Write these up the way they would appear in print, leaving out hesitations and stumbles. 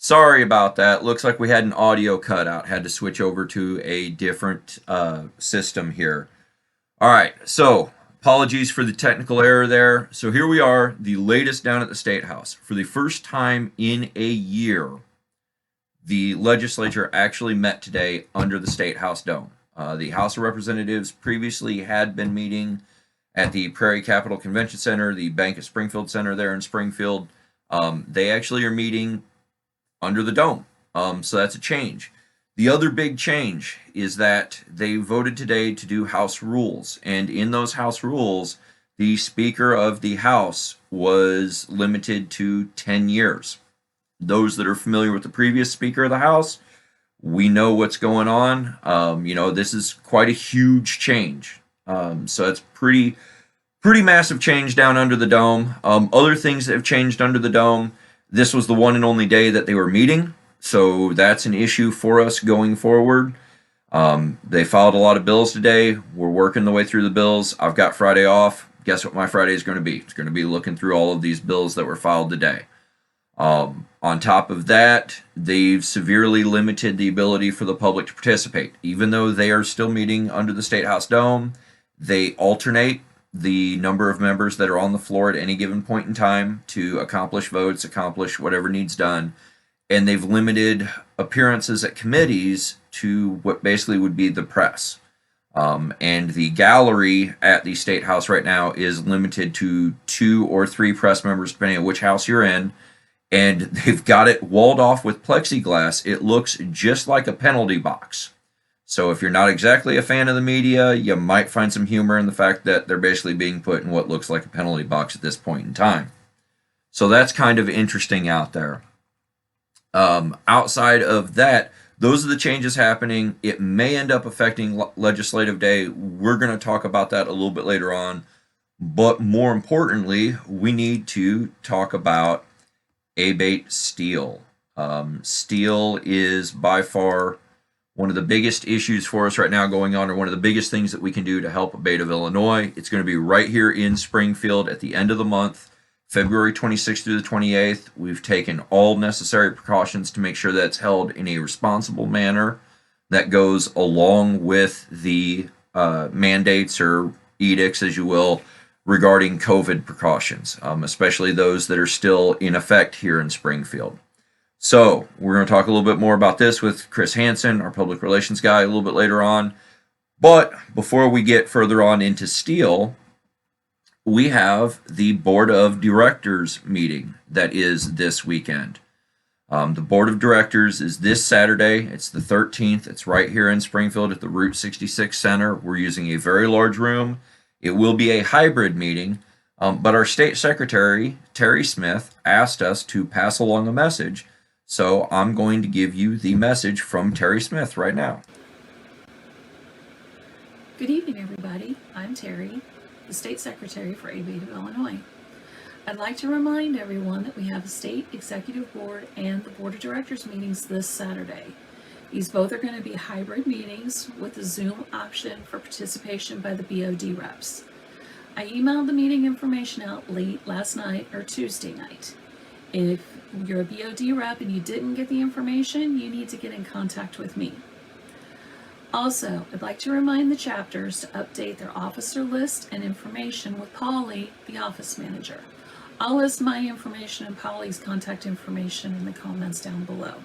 Sorry about that. Looks like we had an audio cutout. Had to switch over to a different system here. All right, so apologies for the technical error there. So here we are, the latest down at the State House. For the first time in a year, the legislature actually met today under the State House dome. The House of Representatives previously had been meeting at the Prairie Capital Convention Center, the Bank of Springfield Center there in Springfield. They actually are meeting under the dome. So that's a change. The other big change is that they voted today to do House rules. And in those House rules, the Speaker of the House was limited to 10 years. Those that are familiar with the previous Speaker of the House, we know what's going on. This is quite a huge change. So it's pretty massive change down under the dome. Other things that have changed under the dome, this was the one and only day that they were meeting, so that's an issue for us going forward. They filed a lot of bills today. We're working the way through the bills. I've got Friday off. Guess what my Friday is going to be? It's going to be looking through all of these bills that were filed today. On top of that, they've severely limited the ability for the public to participate. Even though they are still meeting under the State House dome, they alternate the number of members that are on the floor at any given point in time to accomplish votes, accomplish whatever needs done. And they've limited appearances at committees to what basically would be the press. And the gallery at the State House right now is limited to 2 or 3 press members, depending on which house you're in. And they've got it walled off with plexiglass. It looks just like a penalty box. So if you're not exactly a fan of the media, you might find some humor in the fact that they're basically being put in what looks like a penalty box at this point in time. So that's kind of interesting out there. Outside of that, those are the changes happening. It may end up affecting legislative day. We're going to talk about that a little bit later on. But more importantly, we need to talk about A.B.A.T.E steel. Steel is by far one of the biggest issues for us right now going on, or one of the biggest things that we can do to help A.B.A.T.E of Illinois. It's going to be right here in Springfield at the end of the month, February 26th through the 28th. We've taken all necessary precautions to make sure that's held in a responsible manner that goes along with the mandates or edicts, as you will, regarding COVID precautions, especially those that are still in effect here in Springfield. So we're going to talk a little bit more about this with Chris Hansen, our public relations guy, a little bit later on. But before we get further on into steel, we have the Board of Directors meeting that is this weekend. The Board of Directors is this Saturday. It's the 13th. It's right here in Springfield at the Route 66 Center. We're using a very large room. It will be a hybrid meeting, but our State Secretary, Terry Smith, asked us to pass along a message. So I'm going to give you the message from Terry Smith right now. Good evening, everybody. I'm Terry, the State Secretary for A.B.A.T.E of Illinois. I'd like to remind everyone that we have the State Executive Board and the Board of Directors meetings this Saturday. These both are going to be hybrid meetings with the Zoom option for participation by the BOD reps. I emailed the meeting information out late last night or Tuesday night. If you're a BOD rep and you didn't get the information, you need to get in contact with me. Also, I'd like to remind the chapters to update their officer list and information with Polly, the office manager. I'll list my information and Polly's contact information in the comments down below.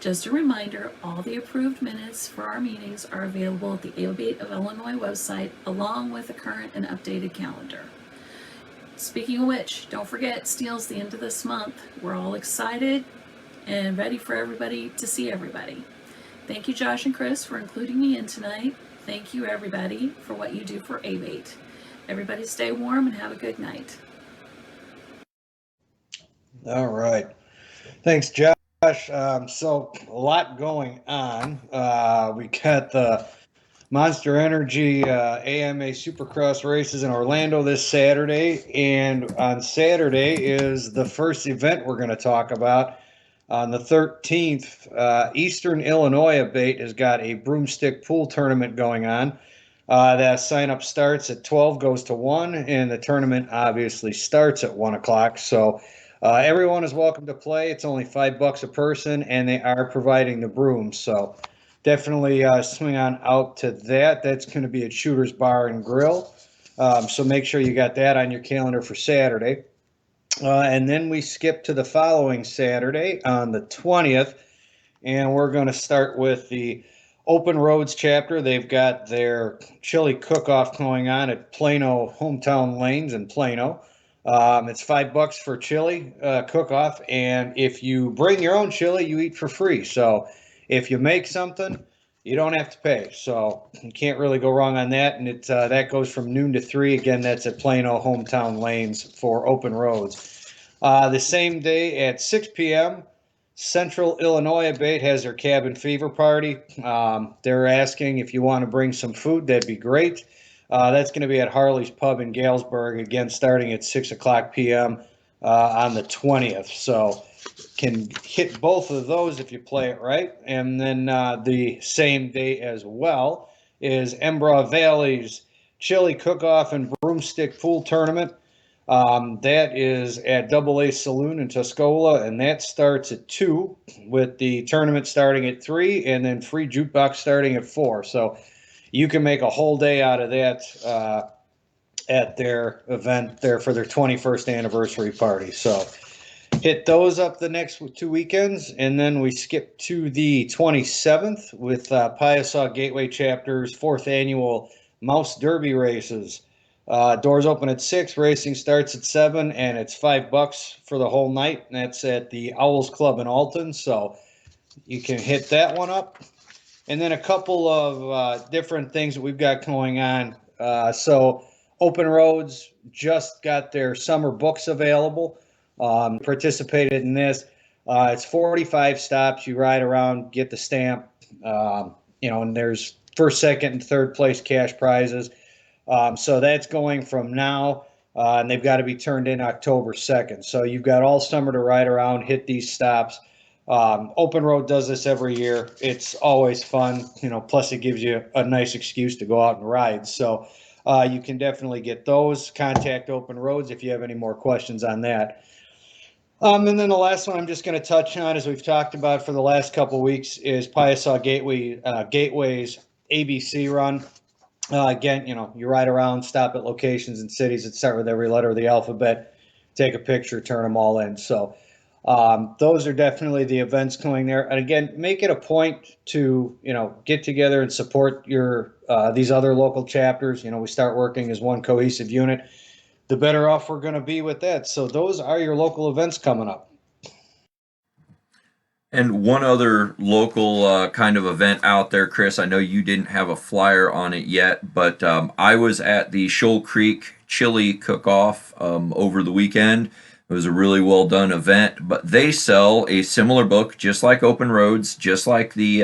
Just a reminder, all the approved minutes for our meetings are available at the A.B.A.T.E of Illinois website, along with a current and updated calendar. Speaking of which, don't forget, Steel's the end of this month. We're all excited and ready for everybody to see everybody. Thank you, Josh and Chris, for including me in tonight. Thank you, everybody, for what you do for A.B.A.T.E. Everybody stay warm and have a good night. All right. Thanks, Josh. So a lot going on. We got the Monster Energy AMA Supercross races in Orlando this Saturday, and on Saturday is the first event we're going to talk about. On the 13th, Eastern Illinois A.B.A.T.E has got a broomstick pool tournament going on. That sign-up starts at 12, goes to 1, and the tournament obviously starts at 1 o'clock. So Everyone is welcome to play. It's only $5 a person, and they are providing the brooms. So definitely swing on out to that. That's going to be at Shooter's Bar and Grill. So make sure you got that on your calendar for Saturday. And then we skip to the following Saturday on the 20th, and we're going to start with the Open Roads chapter. They've got their chili cook-off going on at Plano Hometown Lanes in Plano. It's $5 for chili cook-off, and if you bring your own chili, you eat for free. So if you make something, you don't have to pay. So you can't really go wrong on that. And that goes from noon to 3. Again, that's at Plano Hometown Lanes for Open Roads. The same day at 6 p.m., Central Illinois ABATE has their cabin fever party. They're asking if you want to bring some food, that'd be great. That's going to be at Harley's Pub in Galesburg, again, starting at 6 o'clock p.m. On the 20th. So can hit both of those if you play it right. And then the same day as well is Embrae Valley's Chili Cook-Off and Broomstick Pool Tournament. That is at AA Saloon in Tuscola, and that starts at 2, with the tournament starting at 3, and then free jukebox starting at 4. So you can make a whole day out of that at their event there for their 21st anniversary party. So hit those up the next 2 weekends, and then we skip to the 27th with Piasaw Gateway Chapter's 4th annual Mouse Derby races. Doors open at 6, racing starts at 7, and it's $5 for the whole night. And that's at the Owls Club in Alton, so you can hit that one up. And then a couple of different things that we've got going on. So Open Roads just got their summer books available. Participated in this. It's 45 stops. You ride around, get the stamp, and there's first, second, and third place cash prizes. So that's going from now, and they've got to be turned in October 2nd. So you've got all summer to ride around, hit these stops. Open Road does this every year. It's always fun, plus it gives you a nice excuse to go out and ride. So you can definitely get those. Contact Open Roads if you have any more questions on that. And then the last one I'm just going to touch on, as we've talked about for the last couple of weeks, is Piasaw Gateway's ABC run. Again, you ride around, stop at locations and cities that start with every letter of the alphabet, take a picture, turn them all in. So those are definitely the events going there. And again, make it a point to, get together and support these other local chapters. We start working as one cohesive unit, the better off we're going to be with that. So those are your local events coming up. And one other local kind of event out there, Chris, I know you didn't have a flyer on it yet, but I was at the Shoal Creek Chili Cook-Off over the weekend. It was a really well done event, but they sell a similar book, just like Open Roads, just like the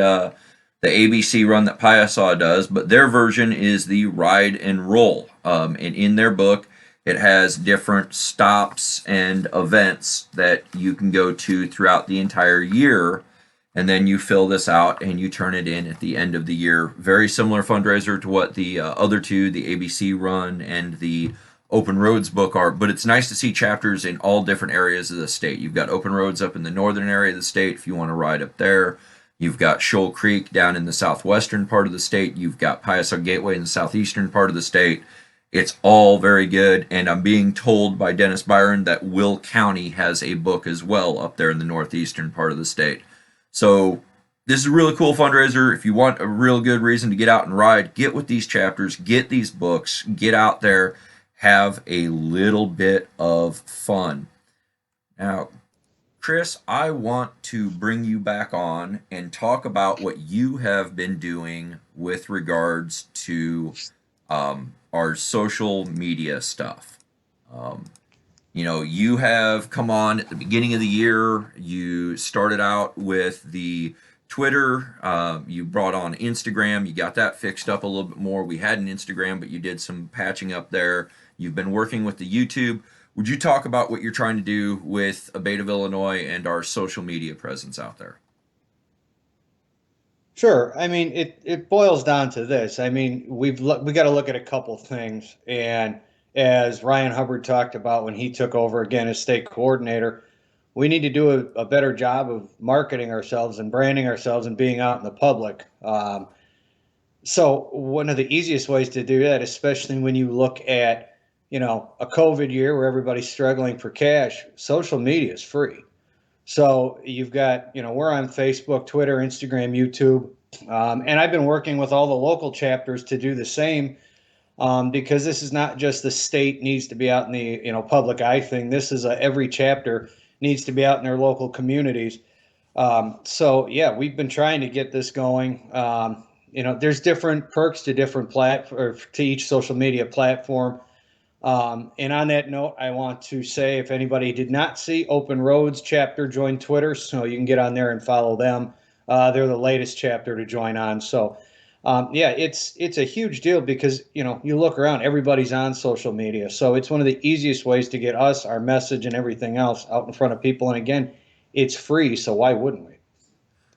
ABC run that Piasaw does, but their version is the Ride and Roll. And in their book, it has different stops and events that you can go to throughout the entire year. And then you fill this out and you turn it in at the end of the year. Very similar fundraiser to what the other two, the ABC run and the Open Roads book are. But it's nice to see chapters in all different areas of the state. You've got Open Roads up in the northern area of the state if you want to ride up there. You've got Shoal Creek down in the southwestern part of the state. You've got Piasaw Gateway in the southeastern part of the state. It's all very good, and I'm being told by Dennis Byron that Will County has a book as well up there in the northeastern part of the state. So this is a really cool fundraiser. If you want a real good reason to get out and ride, get with these chapters, get these books, get out there, have a little bit of fun. Now, Chris, I want to bring you back on and talk about what you have been doing with regards to our social media stuff. You have come on at the beginning of the year. You started out with the Twitter. You brought on Instagram. You got that fixed up a little bit more. We had an Instagram, but you did some patching up there. You've been working with the YouTube. Would you talk about what you're trying to do with A.B.A.T.E of Illinois and our social media presence out there? Sure. I mean, it boils down to this. I mean, we got to look at a couple things. And as Ryan Hubbard talked about when he took over again as state coordinator, we need to do a better job of marketing ourselves and branding ourselves and being out in the public. So one of the easiest ways to do that, especially when you look at, a COVID year where everybody's struggling for cash, social media is free. So you've got, we're on Facebook, Twitter, Instagram, YouTube, and I've been working with all the local chapters to do the same, because this is not just the state needs to be out in the public eye thing. This is every chapter needs to be out in their local communities. So yeah, we've been trying to get this going. There's different perks to different or to each social media platform. And on that note, I want to say if anybody did not see Open Roads chapter, join Twitter, so you can get on there and follow them. They're the latest chapter to join on. So yeah, it's a huge deal because you look around, everybody's on social media, so it's one of the easiest ways to get us, our message, and everything else out in front of people. And again, it's free, so why wouldn't we?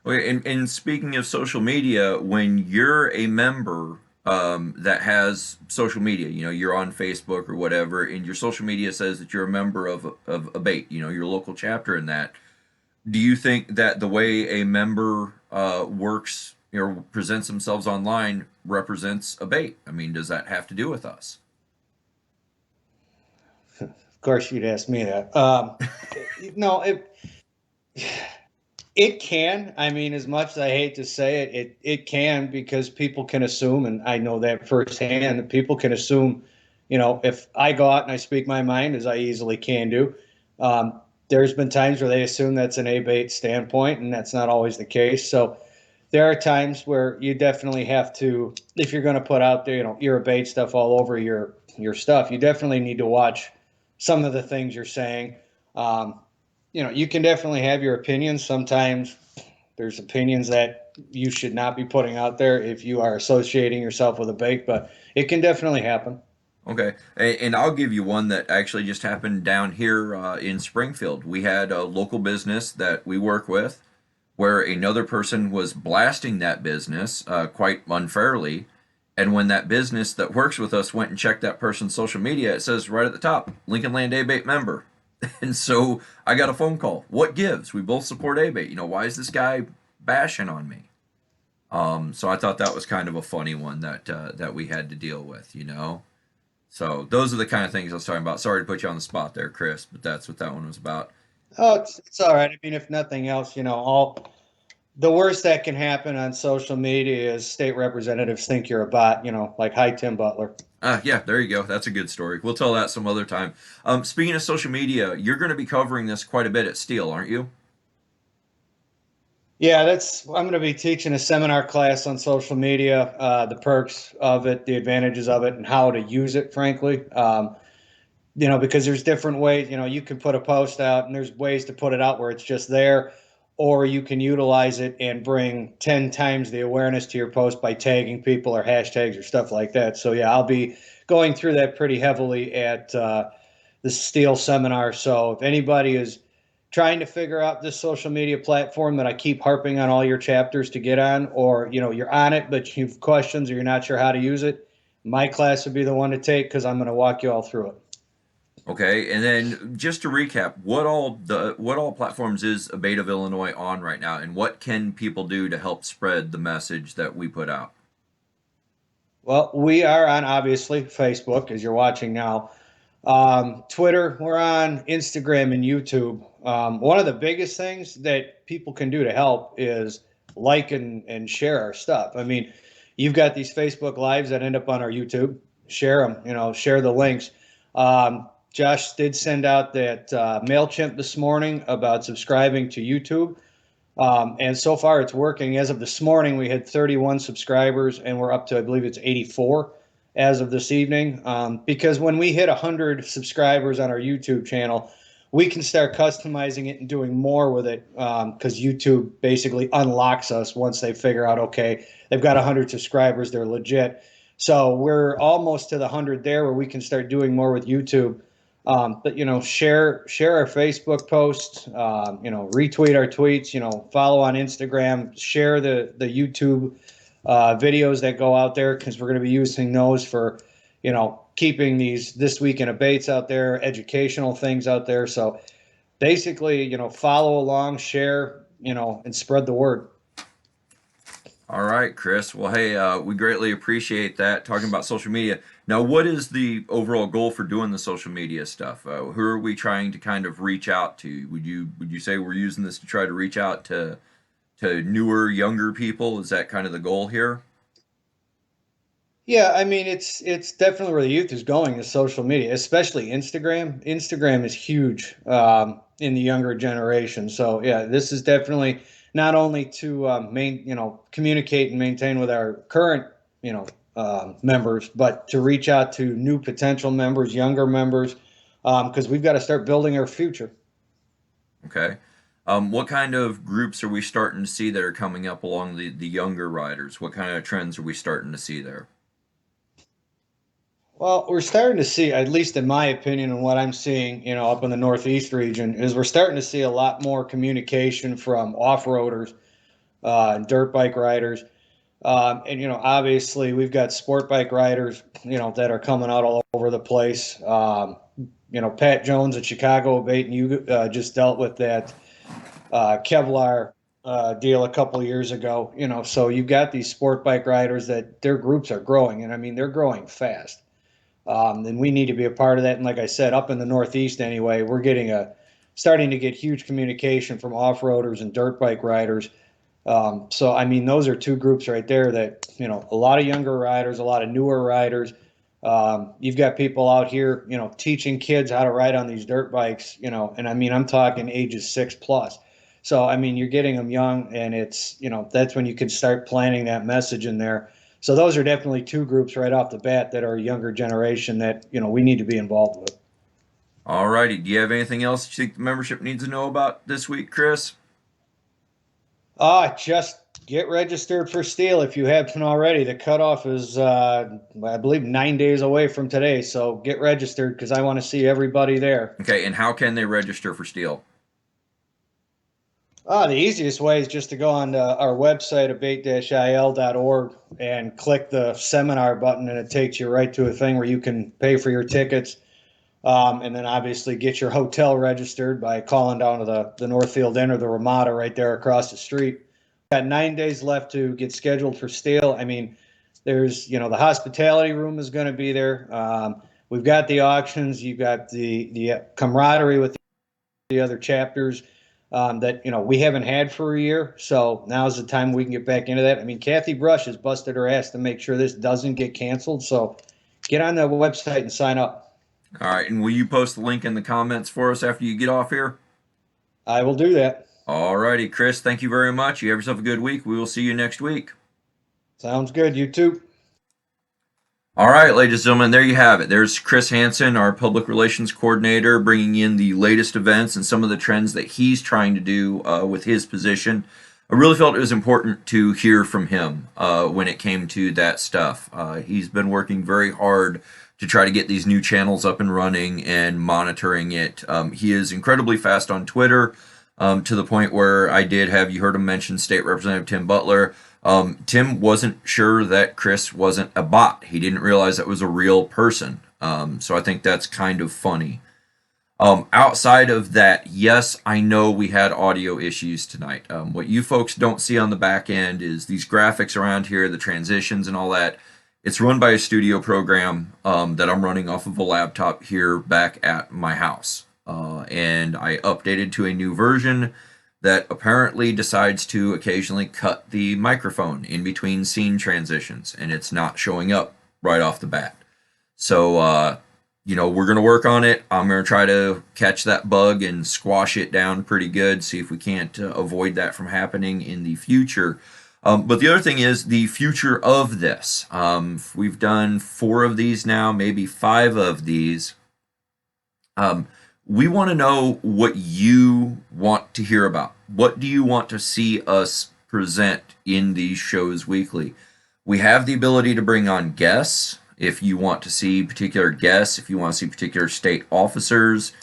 Okay, and speaking of social media, when you're a member that has social media, you're on Facebook or whatever, and your social media says that you're a member of ABATE, your local chapter in that. Do you think that the way a member works or presents themselves online represents ABATE? I mean, does that have to do with us? Of course, you'd ask me that. No, it can. I mean, as much as I hate to say it, it can, because people can assume, and I know that firsthand, that people can assume, if I go out and I speak my mind, as I easily can do, there's been times where they assume that's an ABATE standpoint, and that's not always the case. So there are times where you definitely have to, if you're going to put out there, your ABATE stuff all over your stuff, you definitely need to watch some of the things you're saying. Um, you can definitely have your opinions. Sometimes there's opinions that you should not be putting out there if you are associating yourself with ABATE, but it can definitely happen. Okay, and I'll give you one that actually just happened down here in Springfield. We had a local business that we work with where another person was blasting that business quite unfairly. And when that business that works with us went and checked that person's social media, it says right at the top, Lincoln Land ABATE member. And so I got a phone call. What gives? We both support ABATE. Why is this guy bashing on me? So I thought that was kind of a funny one that we had to deal with. So those are the kind of things I was talking about. Sorry to put you on the spot there, Chris, but that's what that one was about. Oh, it's all right. I mean, if nothing else, all the worst that can happen on social media is state representatives think you're a bot, like hi, Tim Butler. Yeah, there you go. That's a good story. We'll tell that some other time. Speaking of social media, you're going to be covering this quite a bit at Steel, aren't you? Yeah, I'm going to be teaching a seminar class on social media, the perks of it, the advantages of it, and how to use it, frankly. Because there's different ways, you can put a post out and there's ways to put it out where it's just there, or you can utilize it and bring 10 times the awareness to your post by tagging people or hashtags or stuff like that. So yeah, I'll be going through that pretty heavily at the Steel seminar. So if anybody is trying to figure out this social media platform that I keep harping on all your chapters to get on, or you're on it but you've questions or you're not sure how to use it, my class would be the one to take, because I'm going to walk you all through it. Okay, and then just to recap, what all platforms is ABATE of Illinois on right now, and what can people do to help spread the message that we put out? Well, we are on, obviously, Facebook, as you're watching now. Twitter, we're on Instagram and YouTube. One of the biggest things that people can do to help is like and share our stuff. I mean, you've got these Facebook Lives that end up on our YouTube. Share them, share the links. Josh did send out that MailChimp this morning about subscribing to YouTube. And so far it's working. As of this morning, we had 31 subscribers, and we're up to, I believe it's 84 as of this evening. Because when we hit 100 subscribers on our YouTube channel, we can start customizing it and doing more with it, because YouTube basically unlocks us once they figure out, okay, they've got 100 subscribers, they're legit. So we're almost to the 100 there where we can start doing more with YouTube. But share our Facebook posts, retweet our tweets, follow on Instagram, share the YouTube videos that go out there, because we're going to be using those for keeping these This Week in ABATEs out there, educational things out there. So basically, follow along, share, and spread the word. All right, Chris. Well, hey, we greatly appreciate that. Talking about social media. Now, what is the overall goal for doing the social media stuff? Who are we trying to kind of reach out to? Would you say we're using this to try to reach out to newer, younger people? Is that kind of the goal here? Yeah, I mean it's definitely where the youth is going is social media, especially Instagram. Instagram is huge in the younger generation. So yeah, this is definitely not only to communicate and maintain with our current members, but to reach out to new potential members, younger members, because we've got to start building our future. Okay. What kind of groups are we starting to see that are coming up along the younger riders? What kind of trends are we starting to see there? Well, we're starting to see, at least in my opinion, and what I'm seeing, up in the Northeast region, is we're starting to see a lot more communication from off-roaders and dirt bike riders. And, obviously we've got sport bike riders, that are coming out all over the place. Pat Jones at Chicago A.B.A.T.E, and you just dealt with that Kevlar deal a couple of years ago. So you've got these sport bike riders that their groups are growing, and I mean, they're growing fast. And we need to be a part of that. And like I said, up in the Northeast anyway, we're starting to get huge communication from off-roaders and dirt bike riders. So I mean, those are two groups right there that a lot of younger riders, a lot of newer riders. You've got people out here, teaching kids how to ride on these dirt bikes, and I mean, I'm talking ages 6+. So I mean, you're getting them young, and it's that's when you can start planting that message in there. So those are definitely two groups right off the bat that are a younger generation that we need to be involved with. All righty. Do you have anything else you think the membership needs to know about this week, Chris? Just get registered for steel if you haven't already. The cutoff is, I believe, 9 days away from today. So get registered because I want to see everybody there. Okay, and how can they register for steel? The easiest way is just to go on our website, abate-il.org, and click the seminar button, and it takes you right to a thing where you can pay for your tickets. And then obviously get your hotel registered by calling down to the Northfield Inn or the Ramada right there across the street. Got 9 days left to get scheduled for steel. I mean, there's, the hospitality room is going to be there. We've got the auctions. You've got the camaraderie with the other chapters that, we haven't had for a year. So now's the time we can get back into that. I mean, Kathy Brush has busted her ass to make sure this doesn't get canceled. So get on the website and sign up. All right, and will you post the link in the comments for us after you get off here? I will do that. All righty, Chris, thank you very much. You have yourself a good week. We will see you next week. Sounds good. You too. All right, ladies and gentlemen, there you have it. There's Chris Hansen, our public relations coordinator, bringing in the latest events and some of the trends that he's trying to do with his position. I really felt it was important to hear from him when it came to that stuff. He's been working very hard to try to get these new channels up and running and monitoring it. He is incredibly fast on Twitter to the point where you heard him mention State Representative Tim Butler. Tim wasn't sure that Chris wasn't a bot. He didn't realize that was a real person. So I think that's kind of funny. Outside of that, yes, I know we had audio issues tonight. What you folks don't see on the back end is these graphics around here, the transitions and all that. It's run by a studio program that I'm running off of a laptop here back at my house. And I updated to a new version that apparently decides to occasionally cut the microphone in between scene transitions, and it's not showing up right off the bat. So, we're going to work on it. I'm going to try to catch that bug and squash it down pretty good, see if we can't avoid that from happening in the future. But the other thing is the future of this. We've done 4 of these now, maybe 5 of these. We want to know what you want to hear about. What do you want to see us present in these shows weekly? We have the ability to bring on guests. If you want to see particular guests, if you want to see particular state officers,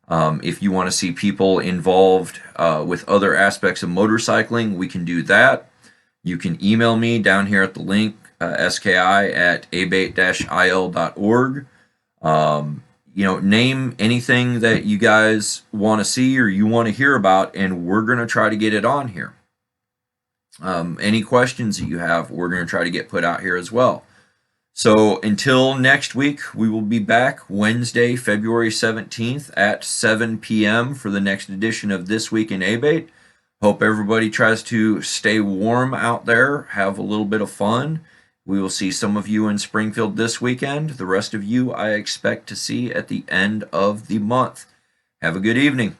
if you want to see people involved with other aspects of motorcycling, we can do that. You can email me down here at the link, ski@abate-il.org. name anything that you guys want to see or you want to hear about, and we're going to try to get it on here. Any questions that you have, we're going to try to get put out here as well. So until next week, we will be back Wednesday, February 17th at 7 p.m. for the next edition of This Week in ABATE. Hope everybody tries to stay warm out there, have a little bit of fun. We will see some of you in Springfield this weekend. The rest of you I expect to see at the end of the month. Have a good evening.